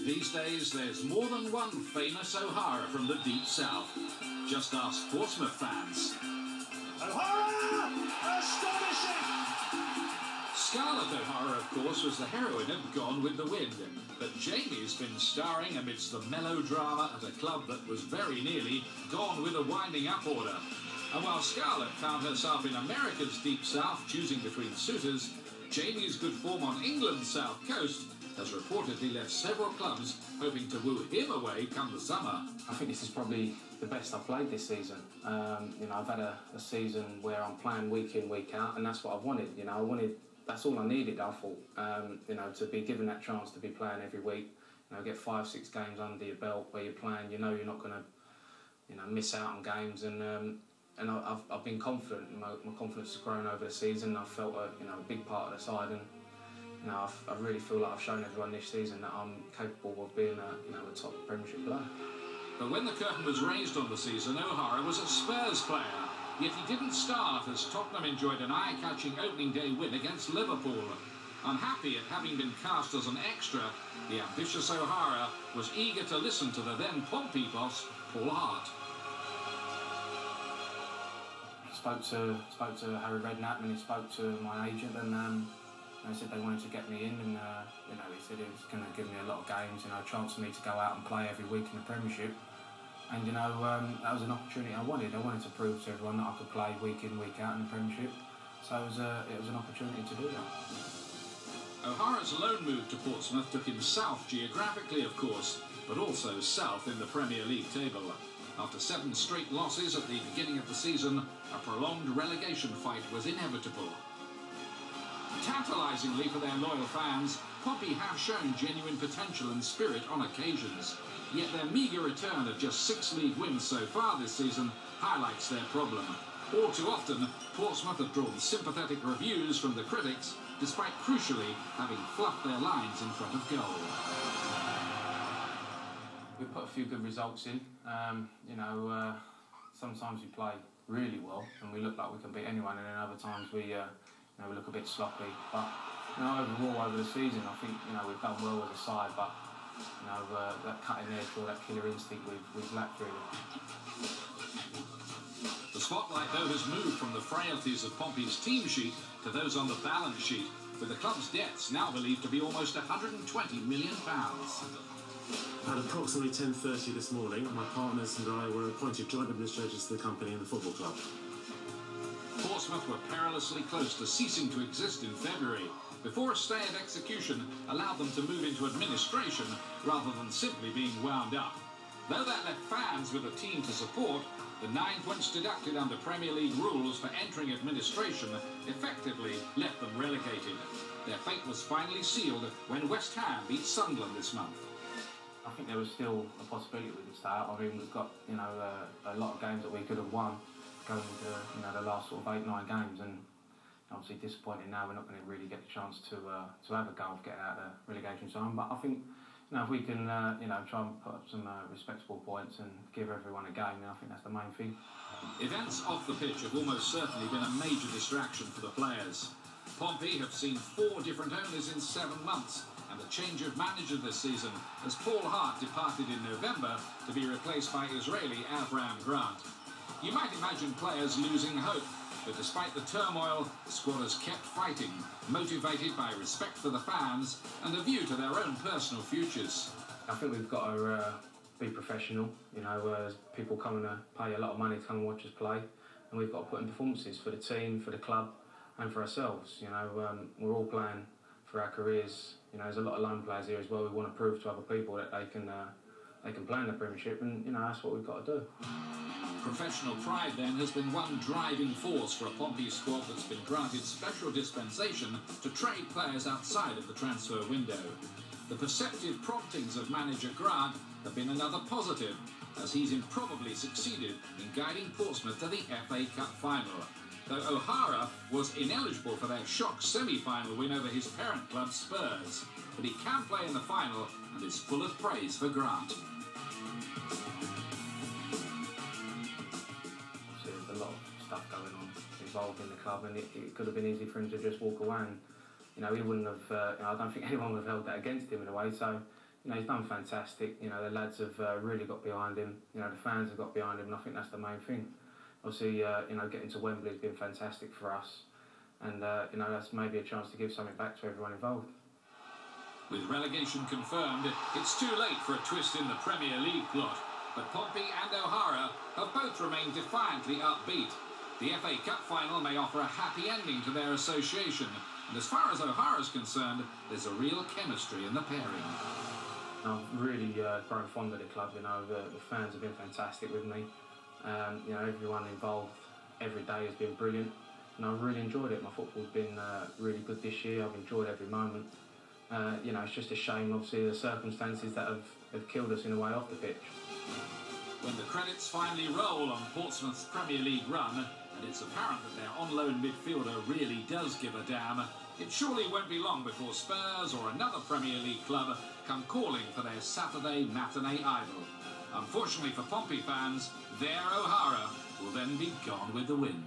These days, there's more than one famous O'Hara from the deep south. Just ask Portsmouth fans. O'Hara! Astonishing! Scarlett O'Hara, of course, was the heroine of Gone with the Wind, but Jamie's been starring amidst the melodrama at a club that was very nearly gone with a winding-up order. And while Scarlett found herself in America's deep south choosing between suitors, Jamie's good form on England's south coast has reportedly left several clubs hoping to woo him away come the summer. I think this is probably the best I've played this season. I've had a season where I'm playing week in, week out, and that's what I've wanted. That's all I needed, I thought, to be given that chance to be playing every week, get 5-6 games under your belt where you're playing, you're not going to, miss out on games, and I've been confident. My confidence has grown over the season. I've felt a big part of the side, and I really feel like I've shown everyone this season that I'm capable of being a top Premiership player. But when the curtain was raised on the season, O'Hara was a Spurs player. Yet he didn't start as Tottenham enjoyed an eye-catching opening day win against Liverpool. Unhappy at having been cast as an extra, the ambitious O'Hara was eager to listen to the then Pompey boss, Paul Hart. Spoke to Harry Redknapp, and he spoke to my agent, and they said they wanted to get me in, and he said it was going to give me a lot of games, a chance for me to go out and play every week in the Premiership. And that was an opportunity I wanted. I wanted to prove to everyone that I could play week in, week out in the Premiership. So it was an opportunity to do that. O'Hara's loan move to Portsmouth took him south geographically, of course, but also south in the Premier League table. After 7 straight losses at the beginning of the season, a prolonged relegation fight was inevitable. Tantalisingly for their loyal fans, Pompey have shown genuine potential and spirit on occasions. Yet their meagre return of just 6 league wins so far this season highlights their problem. All too often, Portsmouth have drawn sympathetic reviews from the critics, despite crucially having fluffed their lines in front of goal. We put a few good results in. Sometimes we play really well and we look like we can beat anyone, and then other times we look a bit sloppy. But overall over the season, I think we've done well as a side, but that cutting edge or that killer instinct we've lacked really. The spotlight, though, has moved from the frailties of Pompey's team sheet to those on the balance sheet, with the club's debts now believed to be almost £120 million. At approximately 10:30 this morning, my partners and I were appointed joint administrators to the company and the football club. Portsmouth were perilously close to ceasing to exist in February, before a stay of execution allowed them to move into administration rather than simply being wound up. Though that left fans with a team to support, the 9 points deducted under Premier League rules for entering administration effectively left them relegated. Their fate was finally sealed when West Ham beat Sunderland this month. I think there was still a possibility we could stay out. I mean, we've got a lot of games that we could have won going into the last sort of 8-9 games, and obviously disappointing now we're not going to really get the chance to have a go of getting out of the relegation zone. But I think if we can try and put up some respectable points and give everyone a game, then I think that's the main thing. Events off the pitch have almost certainly been a major distraction for the players. Pompey have seen 4 different owners in 7 months, and a change of manager this season as Paul Hart departed in November to be replaced by Israeli Avram Grant. You might imagine players losing hope, but despite the turmoil, the squad has kept fighting, motivated by respect for the fans and a view to their own personal futures. I think we've got to be professional. People coming to pay a lot of money to come and watch us play, and we've got to put in performances for the team, for the club, and for ourselves. We're all playing for our careers. There's a lot of lone players here as well. We want to prove to other people that they can play in the Premiership, and that's what we've got to do. Professional pride, then, has been one driving force for a Pompey squad that's been granted special dispensation to trade players outside of the transfer window. The perceptive promptings of manager Grant have been another positive, as he's improbably succeeded in guiding Portsmouth to the FA Cup final. Though O'Hara was ineligible for their shock semi-final win over his parent club Spurs. But he can play in the final and is full of praise for Grant. There's a lot of stuff going on involved in the club, and it could have been easy for him to just walk away, and he wouldn't have. I don't think anyone would have held that against him in a way. So, you know, he's done fantastic. You know, the lads have really got behind him. You know, the fans have got behind him, and I think that's the main thing. Obviously, you know, getting to Wembley has been fantastic for us, and you know, that's maybe a chance to give something back to everyone involved. With relegation confirmed, it's too late for a twist in the Premier League plot, but Pompey and O'Hara have both remained defiantly upbeat. The FA Cup final may offer a happy ending to their association, and as far as O'Hara's concerned, there's a real chemistry in the pairing. I've really grown fond of the club. You know, the fans have been fantastic with me. You know, everyone involved every day has been brilliant, and I've really enjoyed it. My football's been really good this year. I've enjoyed every moment. You know, it's just a shame, obviously, the circumstances that have killed us in a way off the pitch. When the credits finally roll on Portsmouth's Premier League run, and it's apparent that their on-loan midfielder really does give a damn, it surely won't be long before Spurs or another Premier League club come calling for their Saturday matinee idol. Unfortunately for Pompey fans, their O'Hara will then be gone with the wind.